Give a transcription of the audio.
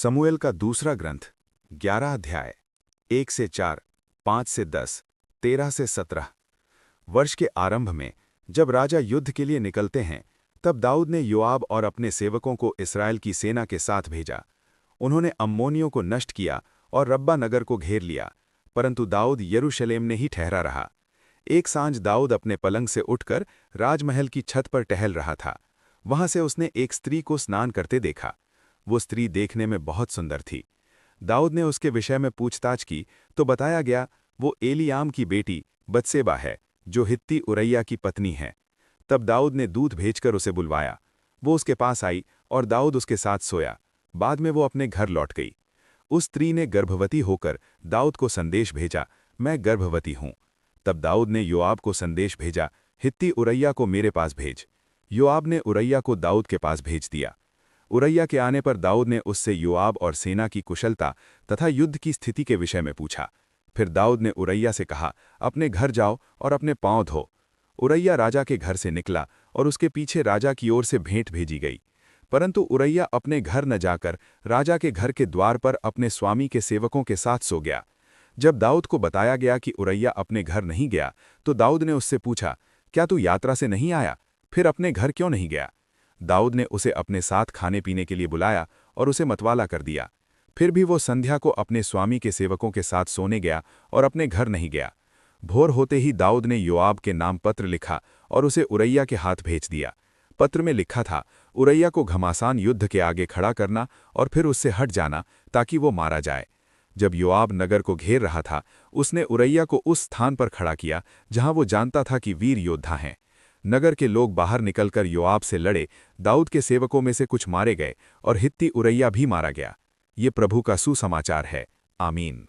समूएल का दूसरा ग्रंथ 11 अध्याय 1 से 4, 5 से 10, 13 से 17। वर्ष के आरंभ में जब राजा युद्ध के लिए निकलते हैं, तब दाऊद ने योआब और अपने सेवकों को इस्राएल की सेना के साथ भेजा। उन्होंने अम्मोनियों को नष्ट किया और रब्बा नगर को घेर लिया, परंतु दाऊद यरूशलेम ने ही ठहरा रहा। एक सांझ दाऊद अपने पलंग से उठकर राजमहल की छत पर टहल रहा था। वहां से उसने एक स्त्री को स्नान करते देखा। वो स्त्री देखने में बहुत सुंदर थी। दाऊद ने उसके विषय में पूछताछ की तो बताया गया, वो एलियाम की बेटी बत्सेबा है, जो हित्ती उरैया की पत्नी है। तब दाऊद ने दूत भेजकर उसे बुलवाया। वो उसके पास आई और दाऊद उसके साथ सोया। बाद में वो अपने घर लौट गई। उस स्त्री ने गर्भवती होकर दाऊद को संदेश भेजा, मैं गर्भवती हूं। तब दाऊद ने योआब को संदेश भेजा, हित्ती उरैया को मेरे पास भेज। योआब ने उरैया को दाऊद के पास भेज दिया। उरैया के आने पर दाऊद ने उससे योआब और सेना की कुशलता तथा युद्ध की स्थिति के विषय में पूछा। फिर दाऊद ने उरैया से कहा, अपने घर जाओ और अपने पांव धो। उरैया राजा के घर से निकला और उसके पीछे राजा की ओर से भेंट भेजी गई। परंतु उरैया अपने घर न जाकर राजा के घर के द्वार पर अपने स्वामी के सेवकों के साथ सो गया। जब दाऊद को बताया गया कि उरैया अपने घर नहीं गया, तो दाऊद ने उससे पूछा, क्या तू यात्रा से नहीं आया? फिर अपने घर क्यों नहीं गया? दाऊद ने उसे अपने साथ खाने पीने के लिए बुलाया और उसे मतवाला कर दिया। फिर भी वो संध्या को अपने स्वामी के सेवकों के साथ सोने गया और अपने घर नहीं गया। भोर होते ही दाऊद ने योआब के नाम पत्र लिखा और उसे उरैया के हाथ भेज दिया। पत्र में लिखा था, उरैया को घमासान युद्ध के आगे खड़ा करना और फिर उससे हट जाना, ताकि वो मारा जाए। जब योआब नगर को घेर रहा था, उसने उरैया को उस स्थान पर खड़ा किया जहां वो जानता था कि वीर योद्धा हैं। नगर के लोग बाहर निकलकर योआब से लड़े। दाऊद के सेवकों में से कुछ मारे गए और हित्ती उरैया भी मारा गया। ये प्रभु का सुसमाचार है। आमीन।